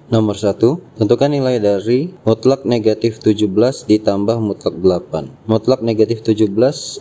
Nomor 1, tentukan nilai dari mutlak negatif 17 ditambah mutlak 8. Mutlak negatif 17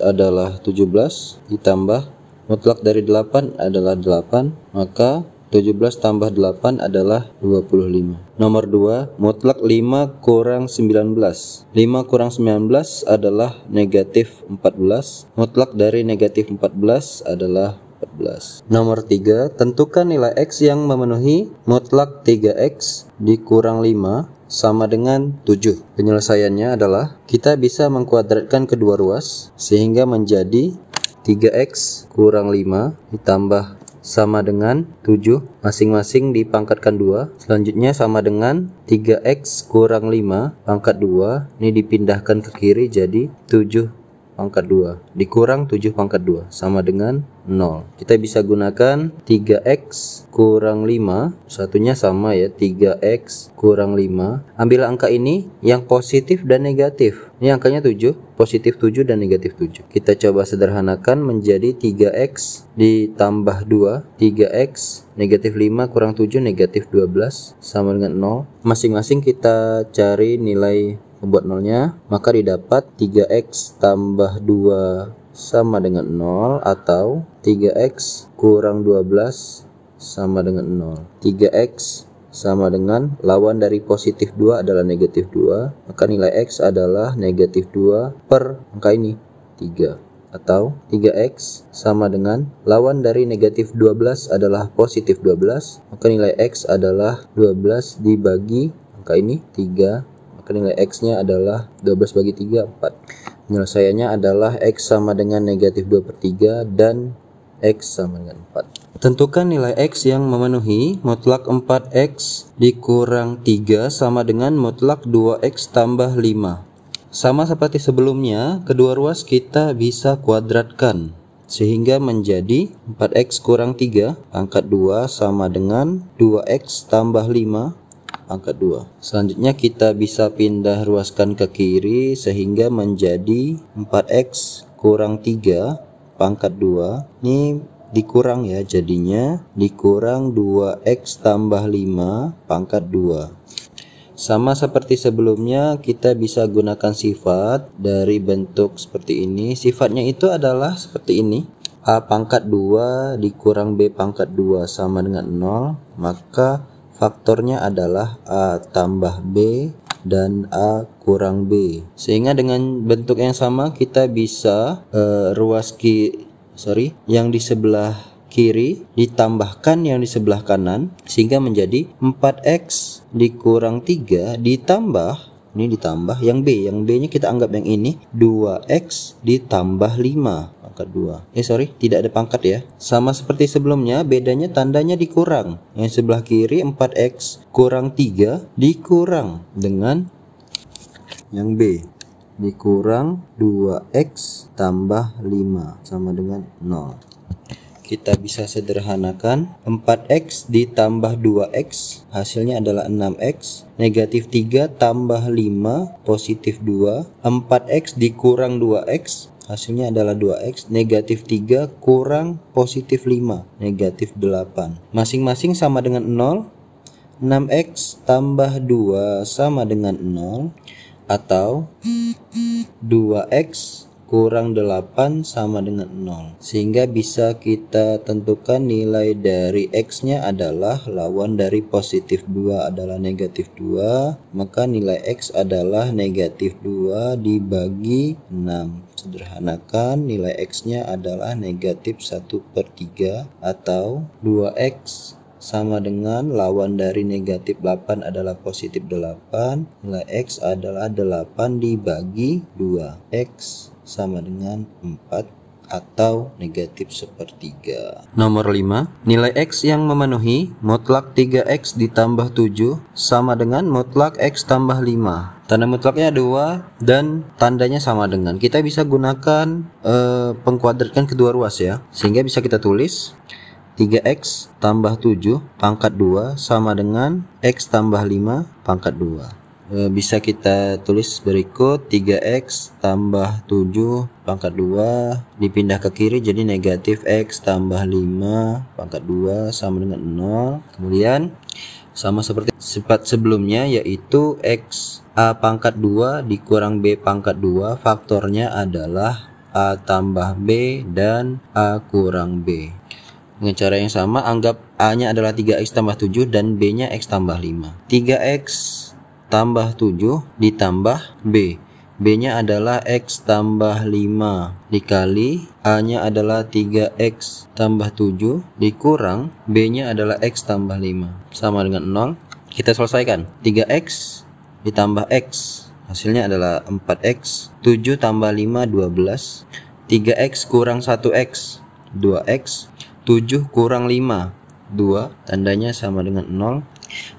adalah 17 ditambah mutlak dari 8 adalah 8, maka 17 tambah 8 adalah 25. Nomor 2, mutlak 5 kurang 19. 5 kurang 19 adalah negatif 14. Mutlak dari negatif 14 adalah 14. Nomor 3, tentukan nilai X yang memenuhi mutlak 3X dikurang 5 sama dengan 7. Penyelesaiannya adalah kita bisa mengkuadratkan kedua ruas sehingga menjadi 3X kurang 5 ditambah sama dengan 7, masing-masing dipangkatkan 2. Selanjutnya sama dengan 3X kurang 5 pangkat 2. Ini dipindahkan ke kiri jadi 7 pangkat 2 dikurang 7 pangkat 2 sama dengan 0. Kita bisa gunakan 3X kurang 5, satunya sama ya, 3X kurang 5. Ambil angka ini yang positif dan negatif. Ini angkanya 7, positif 7 dan negatif 7. Kita coba sederhanakan menjadi 3X ditambah 2. 3X negatif 5 kurang 7 negatif 12 sama dengan 0. Masing-masing kita cari nilai membuat nolnya, maka didapat 3X tambah 2 sama dengan 0 atau 3X kurang 12 sama dengan 0. 3X sama dengan lawan dari positif 2 adalah negatif 2, maka nilai X adalah negatif 2 per angka ini 3. Atau 3X sama dengan lawan dari negatif 12 adalah positif 12, maka nilai X adalah 12 dibagi angka ini 3, nilai X nya adalah 12 bagi 3, 4. Penyelesaiannya adalah X sama dengan negatif 2 per 3 dan X sama dengan 4. Tentukan nilai X yang memenuhi mutlak 4X dikurang 3 sama dengan mutlak 2X tambah 5. Sama seperti sebelumnya, kedua ruas kita bisa kuadratkan sehingga menjadi 4X kurang 3 pangkat 2 sama dengan 2X tambah 5 pangkat 2. Selanjutnya kita bisa pindah ruaskan ke kiri sehingga menjadi 4X kurang 3 pangkat 2. Ini dikurang ya, jadinya dikurang 2X tambah 5 pangkat 2. Sama seperti sebelumnya, kita bisa gunakan sifat dari bentuk seperti ini. Sifatnya itu adalah seperti ini. A pangkat 2 dikurang B pangkat 2 sama dengan 0, maka faktornya adalah A tambah B dan A kurang B. Sehingga dengan bentuk yang sama kita bisa yang di sebelah kiri ditambahkan yang di sebelah kanan sehingga menjadi 4X dikurang 3 ditambah, ini ditambah yang B nya kita anggap yang ini 2X ditambah 5 pangkat 2. Tidak ada pangkat ya. Sama seperti sebelumnya, bedanya tandanya dikurang. Yang sebelah kiri 4X kurang 3 dikurang dengan yang B dikurang 2X tambah 5 sama dengan 0. Kita bisa sederhanakan 4X ditambah 2X hasilnya adalah 6X, negatif 3 tambah 5 positif 2, 4X dikurang 2X hasilnya adalah 2X, negatif 3 kurang positif 5 negatif 8. Masing-masing sama dengan 0. 6X tambah 2 sama dengan 0 atau 2X kurang 8 sama dengan 0. Sehingga bisa kita tentukan nilai dari X nya adalah lawan dari positif 2 adalah negatif 2, maka nilai X adalah negatif 2 dibagi 6. Sederhanakan, nilai X nya adalah negatif 1 per 3 atau 2X sama dengan lawan dari negatif 8 adalah positif 8, nilai X adalah 8 dibagi 2, X sama dengan 4 atau negatif sepertiga. Nomor 5, nilai X yang memenuhi mutlak 3X ditambah 7 sama dengan mutlak X tambah 5. Tanda mutlaknya 2 dan tandanya sama dengan. Kita bisa gunakan pengkuadratkan kedua ruas ya, sehingga bisa kita tulis 3X tambah 7 pangkat 2 sama dengan X tambah 5 pangkat 2. Bisa kita tulis berikut 3X tambah 7 pangkat 2 dipindah ke kiri jadi negatif X tambah 5 pangkat 2 sama dengan 0. Kemudian sama seperti sifat sebelumnya, yaitu X A pangkat 2 dikurang B pangkat 2, faktornya adalah A tambah B dan A kurang B. Dengan cara yang sama, anggap A nya adalah 3X tambah 7 dan B nya X tambah 5. 3X tambah 7 ditambah B. B nya adalah X tambah 5 dikali A nya adalah 3X tambah 7 dikurang B nya adalah X tambah 5 sama dengan 0. Kita selesaikan. 3X ditambah X hasilnya adalah 4X. 7 tambah 5 12. 3X kurang 1X 2X. 7 kurang 5 2, tandanya sama dengan 0.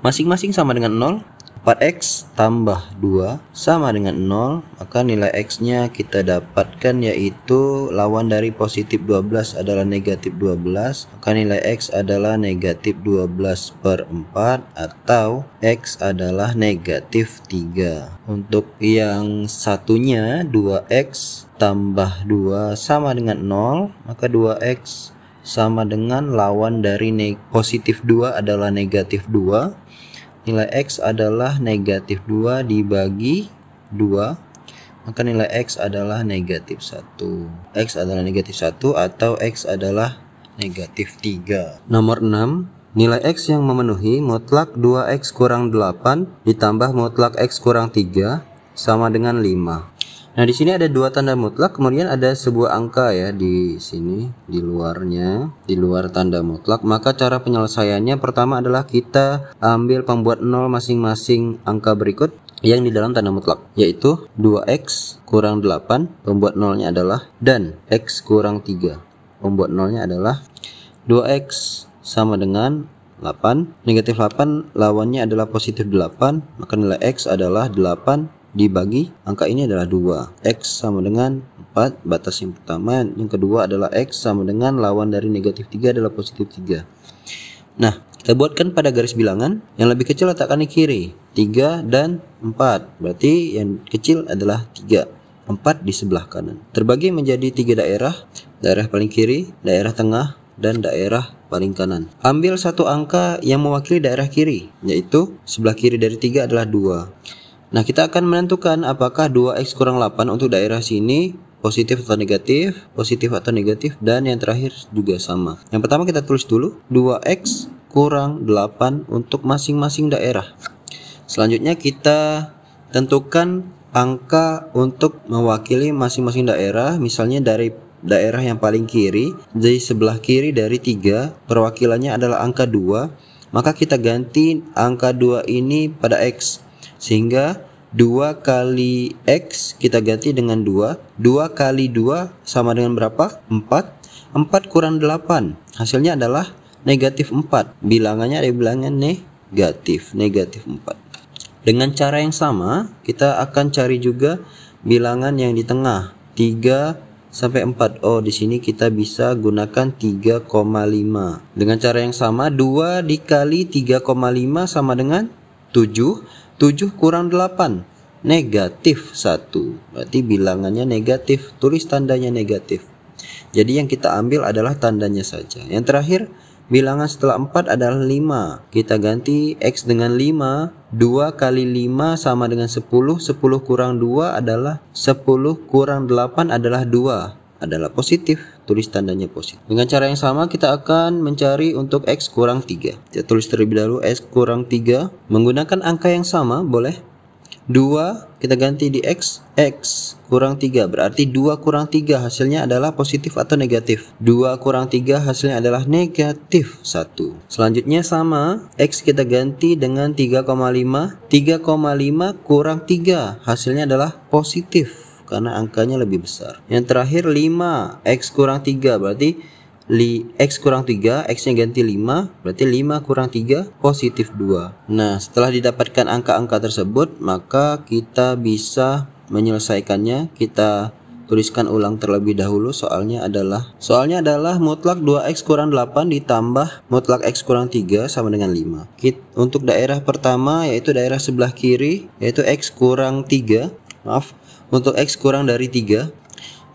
Masing-masing sama dengan 0. 4X tambah 2 sama dengan 0, maka nilai X nya kita dapatkan yaitu lawan dari positif 12 adalah negatif 12, maka nilai X adalah negatif 12 per 4 atau X adalah negatif 3. Untuk yang satunya 2X tambah 2 sama dengan 0, maka 2X sama dengan lawan dari positif 2 adalah negatif 2. Nilai X adalah negatif 2 dibagi 2, maka nilai X adalah negatif 1. X adalah negatif 1 atau X adalah negatif 3. Nomor 6, nilai X yang memenuhi mutlak 2X kurang 8 ditambah mutlak X kurang 3 sama dengan 5. Nah, di sini ada dua tanda mutlak, kemudian ada sebuah angka ya di sini di luarnya, di luar tanda mutlak. Maka cara penyelesaiannya pertama adalah kita ambil pembuat 0 masing-masing angka berikut yang di dalam tanda mutlak, yaitu 2X kurang 8, pembuat 0-nya adalah, dan X kurang 3. Pembuat 0-nya adalah 2X sama dengan 8, negatif 8 lawannya adalah positif 8, maka nilai X adalah 8 dibagi angka ini adalah 2. X sama dengan 4, batas yang pertama. Yang kedua adalah X sama dengan lawan dari negatif 3 adalah positif 3. Nah, kita buatkan pada garis bilangan. Yang lebih kecil letakkan di kiri, 3 dan 4. Berarti yang kecil adalah 3, 4 di sebelah kanan. Terbagi menjadi 3 daerah. Daerah paling kiri, daerah tengah, dan daerah paling kanan. Ambil satu angka yang mewakili daerah kiri, yaitu sebelah kiri dari 3 adalah 2. Nah, kita akan menentukan apakah 2X kurang 8 untuk daerah sini positif atau negatif, dan yang terakhir juga sama. Yang pertama kita tulis dulu 2X kurang 8 untuk masing-masing daerah. Selanjutnya kita tentukan angka untuk mewakili masing-masing daerah. Misalnya dari daerah yang paling kiri, di sebelah kiri dari 3 perwakilannya adalah angka 2, maka kita ganti angka 2 ini pada X. Sehingga 2 kali X kita ganti dengan 2. 2 kali 2 sama dengan berapa? 4. 4 kurang 8. Hasilnya adalah negatif 4. Bilangannya ada bilangan negatif 4. Dengan cara yang sama, kita akan cari juga bilangan yang di tengah, 3 sampai 4. Oh, di sini kita bisa gunakan 3,5. Dengan cara yang sama, 2 dikali 3,5 sama dengan 7. 7 kurang 8, negatif 1. Berarti bilangannya negatif, tulis tandanya negatif. Jadi yang kita ambil adalah tandanya saja. Yang terakhir, bilangan setelah 4 adalah 5. Kita ganti X dengan 5. 2 kali 5 sama dengan 10. 10 kurang 2 adalah 10 kurang 8 adalah 2. Adalah positif, tulis tandanya positif. Dengan cara yang sama kita akan mencari untuk X kurang 3. Kita tulis terlebih dahulu X kurang 3 menggunakan angka yang sama, boleh. 2 kita ganti di X, X kurang 3 berarti 2 kurang 3 hasilnya adalah positif atau negatif. 2 kurang 3 hasilnya adalah negatif 1. Selanjutnya sama, X kita ganti dengan 3,5. 3,5 kurang 3 hasilnya adalah positif karena angkanya lebih besar. Yang terakhir 5, X kurang 3 berarti X kurang 3, X nya ganti 5, berarti 5 kurang 3 positif 2. Nah, setelah didapatkan angka-angka tersebut, maka kita bisa menyelesaikannya. Kita tuliskan ulang terlebih dahulu. Soalnya adalah mutlak 2X kurang 8 ditambah mutlak X kurang 3 sama dengan 5. Untuk daerah pertama yaitu daerah sebelah kiri, yaitu X kurang 3. Untuk X kurang dari 3,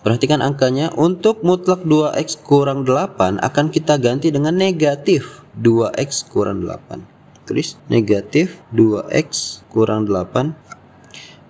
perhatikan angkanya. Untuk mutlak 2X kurang 8 akan kita ganti dengan negatif 2X kurang 8. tulis negatif 2x kurang 8.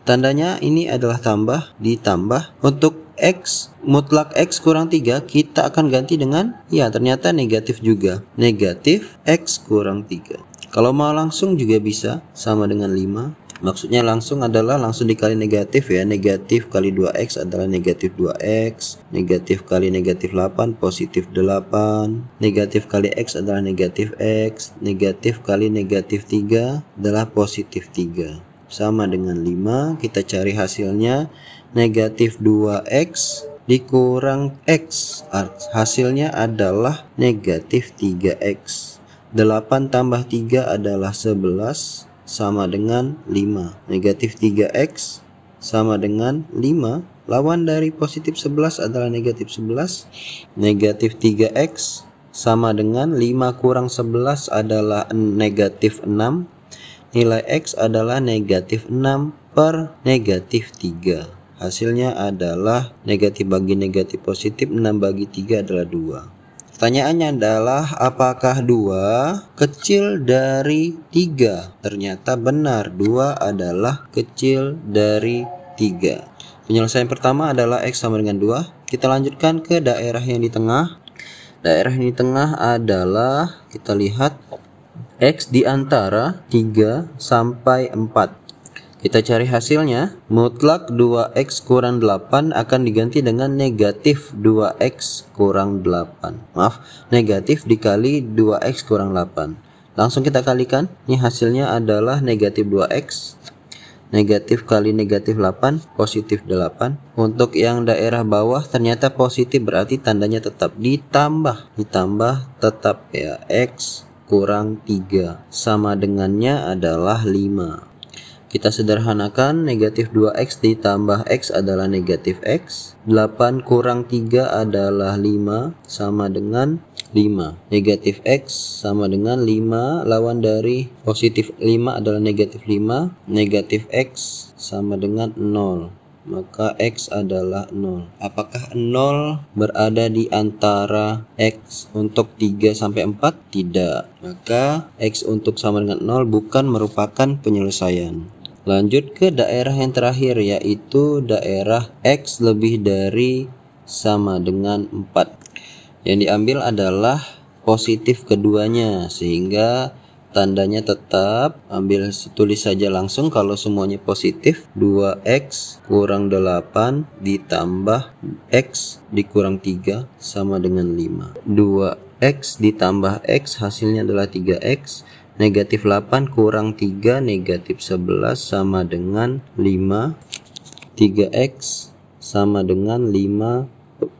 Tandanya ini adalah tambah ditambah. Untuk x mutlak x kurang 3 kita akan ganti dengan ya ternyata negatif juga, negatif x kurang 3. Kalau mau langsung juga bisa sama dengan 5. Maksudnya langsung adalah langsung dikali negatif ya. Negatif kali 2x adalah negatif 2x. Negatif kali negatif 8 positif 8. Negatif kali x adalah negatif x. Negatif kali negatif 3 adalah positif 3. Sama dengan 5. Kita cari hasilnya. Negatif 2x dikurang x. Hasilnya adalah negatif 3x. 8 tambah 3 adalah 11. Sama dengan 5. Negatif 3x sama dengan 5. Lawan dari positif 11 adalah negatif 11. Negatif 3x sama dengan 5 kurang 11 adalah negatif 6. Nilai x adalah negatif 6 per negatif 3. Hasilnya adalah negatif bagi negatif positif, 6 bagi 3 adalah 2. Pertanyaannya adalah apakah 2 kecil dari 3? Ternyata benar, 2 adalah kecil dari 3. Penyelesaian pertama adalah x sama dengan 2. Kita lanjutkan ke daerah yang di tengah. Daerah yang di tengah adalah kita lihat x di antara 3 sampai 4. Kita cari hasilnya. Mutlak 2x kurang 8 akan diganti dengan negatif 2x kurang 8. Maaf, negatif dikali 2x kurang 8. Langsung kita kalikan. Ini hasilnya adalah negatif 2x. Negatif kali negatif 8, positif 8. Untuk yang daerah bawah ternyata positif, berarti tandanya tetap ditambah. Ditambah tetap ya, x kurang 3. Sama dengannya adalah 5. Kita sederhanakan, negatif 2x ditambah x adalah negatif x. 8 kurang 3 adalah 5, sama dengan 5. Negatif x sama dengan 5, lawan dari positif 5 adalah negatif 5. Negatif x sama dengan 0. Maka x adalah 0. Apakah 0 berada di antara x untuk 3 sampai 4? Tidak. Maka x untuk sama dengan 0 bukan merupakan penyelesaian. Lanjut ke daerah yang terakhir, yaitu daerah x lebih dari sama dengan 4. Yang diambil adalah positif keduanya, sehingga tandanya tetap ambil, tulis saja langsung kalau semuanya positif. 2x kurang 8 ditambah x dikurang 3 sama dengan 5. 2x ditambah x hasilnya adalah 3x. Negatif 8 kurang 3 negatif 11 sama dengan 5. 3x sama dengan 5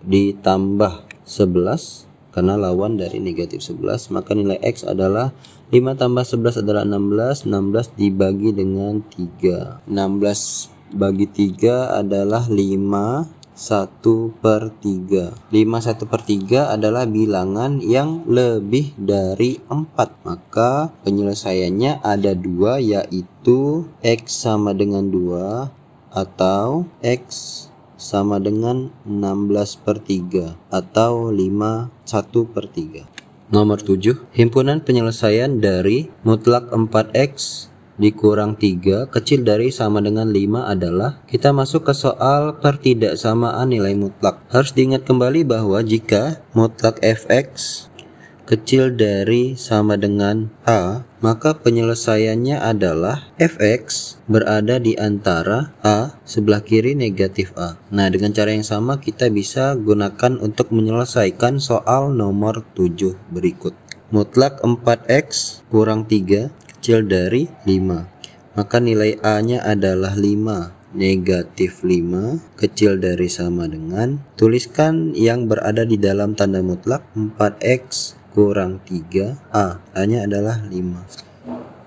ditambah 11 karena lawan dari negatif 11, maka nilai x adalah 5 tambah 11 adalah 16. 16 dibagi dengan 3. 16 bagi 3 adalah 5 1/3. 5 1/3 adalah bilangan yang lebih dari 4. Maka penyelesaiannya ada 2, yaitu x sama dengan 2 atau x sama dengan 16/3 atau 5 1/3. Nomor 7, himpunan penyelesaian dari mutlak 4x dikurang 3 kecil dari sama dengan 5 adalah, kita masuk ke soal pertidaksamaan nilai mutlak. Harus diingat kembali bahwa jika mutlak fx kecil dari sama dengan a, maka penyelesaiannya adalah fx berada di antara a sebelah kiri negatif a. Nah, dengan cara yang sama kita bisa gunakan untuk menyelesaikan soal nomor 7 berikut. Mutlak 4x kurang 3 kecil dari 5. Maka nilai a-nya adalah 5. Negatif 5 kecil dari sama dengan, tuliskan yang berada di dalam tanda mutlak, 4x kurang 3a. A-nya adalah 5.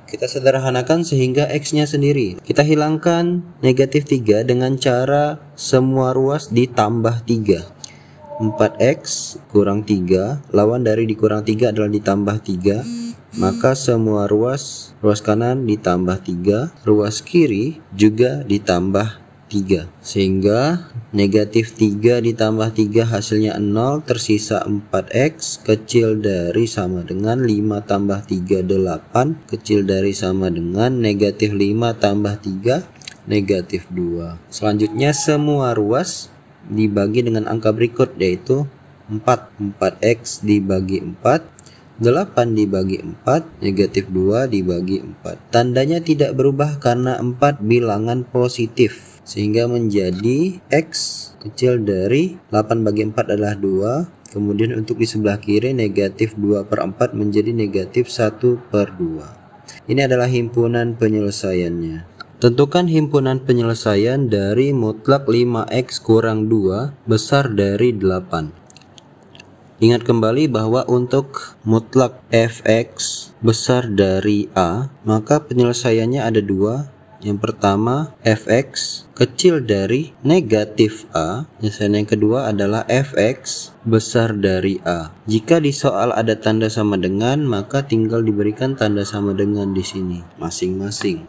Kita sederhanakan sehingga x-nya sendiri. Kita hilangkan negatif 3 dengan cara semua ruas ditambah 3. 4x kurang 3, lawan dari dikurang 3 adalah ditambah 3. Maka semua ruas kanan ditambah 3, ruas kiri juga ditambah 3. Sehingga negatif 3 ditambah 3 hasilnya 0, tersisa 4x kecil dari sama dengan 5 tambah 3 8, kecil dari sama dengan negatif 5 tambah 3 negatif 2. Selanjutnya semua ruas dibagi dengan angka berikut, yaitu 4x dibagi 4, 8 dibagi 4, negatif 2 dibagi 4. Tandanya tidak berubah karena 4 bilangan positif, sehingga menjadi x kecil dari 8 bagi 4 adalah 2. Kemudian untuk di sebelah kiri negatif 2 per 4 menjadi negatif 1 per 2. Ini adalah himpunan penyelesaiannya. Tentukan himpunan penyelesaian dari mutlak 5x kurang 2 besar dari 8. Ingat kembali bahwa untuk mutlak fx besar dari a, maka penyelesaiannya ada dua. Yang pertama fx kecil dari negatif a, penyelesaian yang kedua adalah fx besar dari a. Jika di soal ada tanda sama dengan, maka tinggal diberikan tanda sama dengan di sini masing-masing.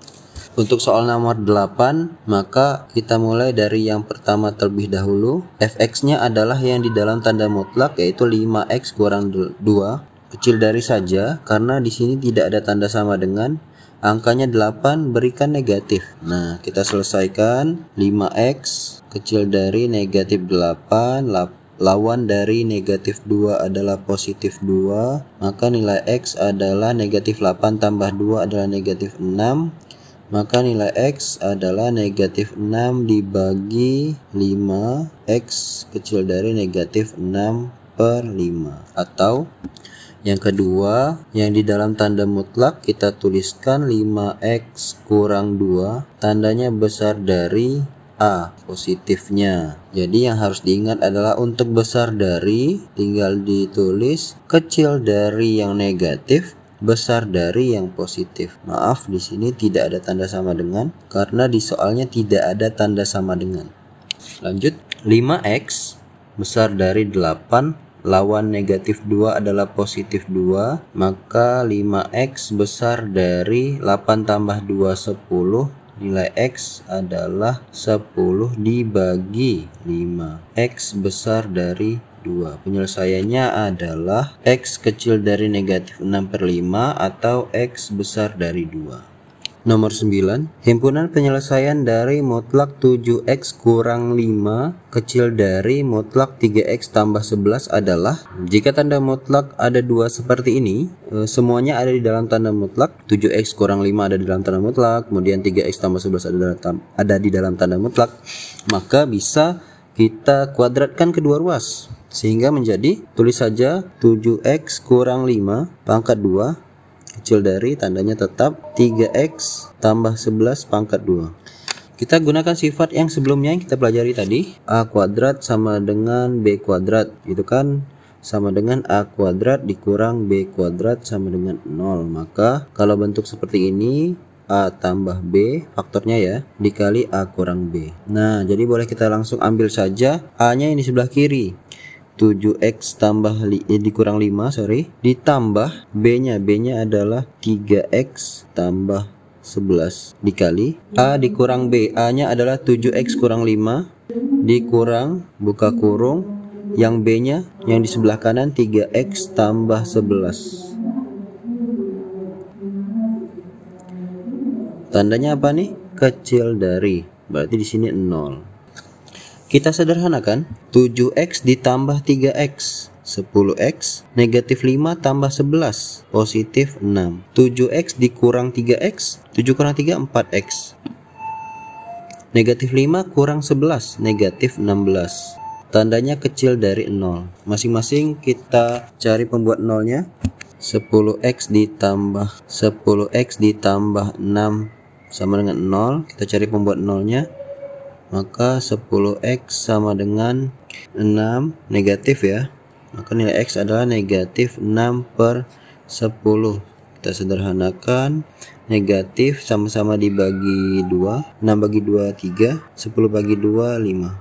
Untuk soal nomor 8, maka kita mulai dari yang pertama terlebih dahulu. Fx-nya adalah yang di dalam tanda mutlak, yaitu 5x kurang 2, kecil dari saja karena di sini tidak ada tanda sama dengan. Angkanya 8, berikan negatif. Nah, kita selesaikan. 5x kecil dari negatif 8, lawan dari negatif 2 adalah positif 2, maka nilai x adalah negatif 8 tambah 2 adalah negatif 6. Maka nilai x adalah negatif 6 dibagi 5, x kecil dari negatif 6 per 5. Atau yang kedua, yang di dalam tanda mutlak kita tuliskan 5x kurang 2, tandanya besar dari a, positifnya. Jadi yang harus diingat adalah untuk besar dari tinggal ditulis kecil dari yang negatif, besar dari yang positif. Maaf, di sini tidak ada tanda sama dengan karena di soalnya tidak ada tanda sama dengan. Lanjut, 5x besar dari 8 lawan negatif 2 adalah positif 2, maka 5x besar dari 8 tambah 2 10, nilai x adalah 10 dibagi 5. X besar dari 2. Penyelesaiannya adalah x kecil dari negatif 6 per 5 atau x besar dari 2. Nomor 9. Himpunan penyelesaian dari mutlak 7x kurang 5 kecil dari mutlak 3x tambah 11 adalah, jika tanda mutlak ada dua seperti ini, semuanya ada di dalam tanda mutlak. 7x kurang 5 ada di dalam tanda mutlak, kemudian 3x tambah 11 ada di dalam tanda mutlak, maka bisa kita kuadratkan kedua ruas sehingga menjadi, tulis saja 7x kurang 5 pangkat 2 kecil dari, tandanya tetap 3x tambah 11 pangkat 2. Kita gunakan sifat yang sebelumnya yang kita pelajari tadi, a kuadrat sama dengan b kuadrat, itu kan sama dengan a kuadrat dikurang b kuadrat sama dengan 0. Maka kalau bentuk seperti ini, a tambah b faktornya ya, dikali a kurang b. Nah, jadi boleh kita langsung ambil saja a nya ini sebelah kiri, 7x tambah dikurang 5 ditambah b nya adalah 3x tambah 11 dikali a dikurang b, a nya adalah 7x kurang 5 dikurang buka kurung yang b nya yang di sebelah kanan 3x tambah 11. Tandanya apa nih? Kecil dari, berarti di sini 0. Kita sederhanakan, 7x ditambah 3x, 10x, negatif 5 tambah 11, positif 6. 7x dikurang 3x, 7 kurang 3, 4x. Negatif 5 kurang 11, negatif 16. Tandanya kecil dari 0. Masing-masing kita cari pembuat nolnya. 10x ditambah 6 sama dengan 0. Kita cari pembuat nolnya. Maka 10x sama dengan 6, negatif ya, maka nilai x adalah negatif 6 per 10. Kita sederhanakan, negatif sama-sama dibagi 2, 6 bagi 2 3, 10 bagi 2 5,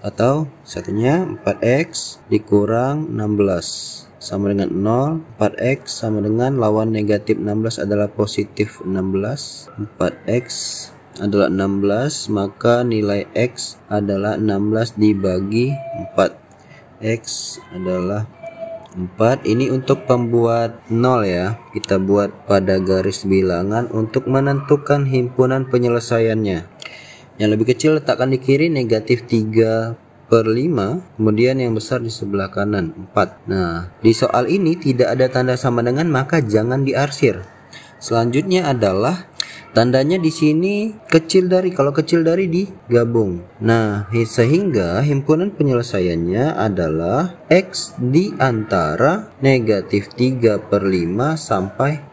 atau satunya 4x dikurang 16 sama dengan 0. 4x sama dengan lawan negatif 16 adalah positif 16, 4x adalah 16, maka nilai X adalah 16 dibagi 4. X adalah 4. Ini untuk pembuat 0 ya. Kita buat pada garis bilangan untuk menentukan himpunan penyelesaiannya. Yang lebih kecil letakkan di kiri, negatif 3/5, kemudian yang besar di sebelah kanan 4. Nah, di soal ini tidak ada tanda sama dengan, maka jangan diarsir. Selanjutnya adalah tandanya di sini kecil dari, kalau kecil dari digabung. Nah, sehingga himpunan penyelesaiannya adalah X di antara negatif 3/5 sampai